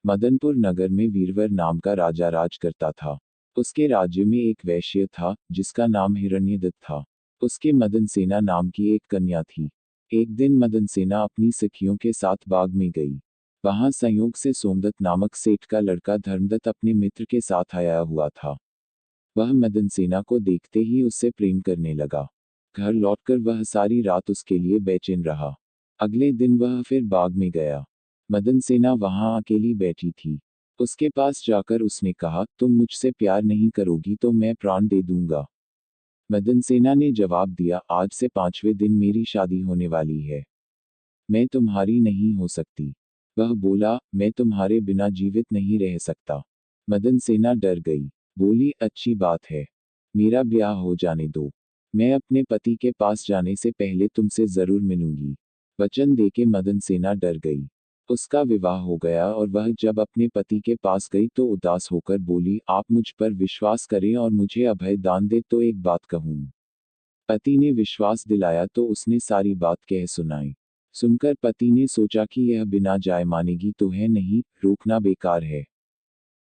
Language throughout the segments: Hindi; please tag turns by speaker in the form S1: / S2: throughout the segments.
S1: मदनपुर नगर में वीरवर नाम का राजा राज करता था। उसके राज्य में एक वैश्य था जिसका नाम हिरण्यदत्त था। उसके मदनसेना नाम की एक कन्या थी। एक दिन मदनसेना अपनी सखियों के साथ बाग में गई। वहां संयोग से सोमदत्त नामक सेठ का लड़का धर्मदत्त अपने मित्र के साथ आया हुआ था। वह मदनसेना को देखते ही उससे प्रेम करने लगा। घर लौटकर वह सारी रात उसके लिए बेचैन रहा। अगले दिन वह फिर बाग में गया। मदनसेना वहां अकेली बैठी थी। उसके पास जाकर उसने कहा, तुम मुझसे प्यार नहीं करोगी तो मैं प्राण दे दूंगा। मदनसेना ने जवाब दिया, आज से 5वें दिन मेरी शादी होने वाली है। मैं तुम्हारी नहीं हो सकती। वह बोला, मैं तुम्हारे बिना जीवित नहीं रह सकता। मदनसेना डर गई। बोली, अच्छी बात है। मेरा ब्याह हो जाने दो। मैं अपने पति के पास जाने से पहले तुमसे जरूर मिलूंगी। वचन देके मदनसेना डर गई। उसका विवाह हो गया और वह जब अपने पति के पास गई तो उदास होकर बोली, आप मुझ पर विश्वास करें और मुझे अभय दान दे तो एक बात कहूं। पति ने विश्वास दिलाया तो उसने सारी बात कह सुनाई। सुनकर पति ने सोचा कि यह बिना जाए मानेगी तो है नहीं, रोकना बेकार है।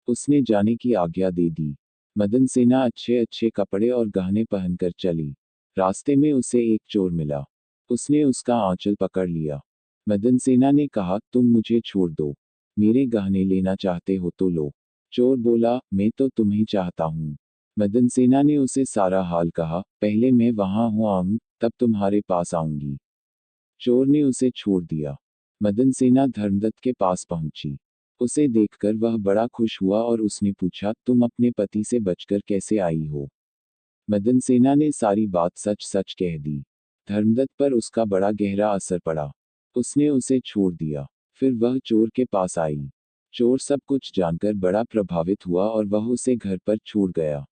S1: उसने जाने की आज्ञा दे दी। मदनसेना अच्छे अच्छे कपड़े और गहने पहनकर चली। रास्ते में उसे एक चोर मिला। उसने उसका आंचल पकड़ लिया। मदनसेना ने कहा, तुम मुझे छोड़ दो। मेरे गहने लेना चाहते हो तो लो। चोर बोला, मैं तो तुम्हें चाहता हूँ। मदनसेना ने उसे सारा हाल कहा, पहले मैं वहां हूँ आऊं, तब तुम्हारे पास आऊंगी। चोर ने उसे छोड़ दिया। मदनसेना धर्मदत्त के पास पहुंची। उसे देखकर वह बड़ा खुश हुआ और उसने पूछा, तुम अपने पति से बचकर कैसे आई हो? मदनसेना ने सारी बात सच सच कह दी। धर्मदत्त पर उसका बड़ा गहरा असर पड़ा। उसने उसे छोड़ दिया। फिर वह चोर के पास आई। चोर सब कुछ जानकर बड़ा प्रभावित हुआ और वह उसे घर पर छोड़ गया।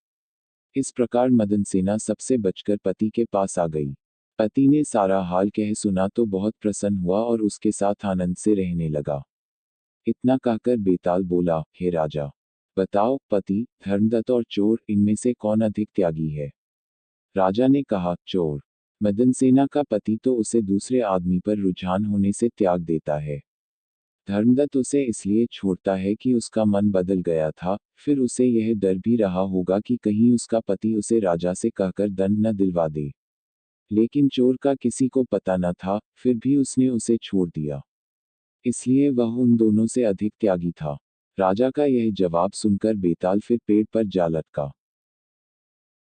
S1: इस प्रकार मदनसेना सबसे बचकर पति के पास आ गई। पति ने सारा हाल कह सुना तो बहुत प्रसन्न हुआ और उसके साथ आनंद से रहने लगा। इतना कहकर बेताल बोला, हे राजा, बताओ, पति, धर्मदत्त और चोर, इनमें से कौन अधिक त्यागी है? राजा ने कहा, चोर। मदनसेना का पति तो उसे दूसरे आदमी पर रुझान होने से त्याग देता है। धर्मदत्त उसे इसलिए छोड़ता है कि उसका मन बदल गया था, फिर उसे यह डर भी रहा होगा कि कहीं उसका पति उसे राजा से कहकर दंड न दिलवा दे। लेकिन चोर का किसी को पता न था, फिर भी उसने उसे छोड़ दिया। इसलिए वह उन दोनों से अधिक त्यागी था। राजा का यह जवाब सुनकर बेताल फिर पेड़ पर जा लटका।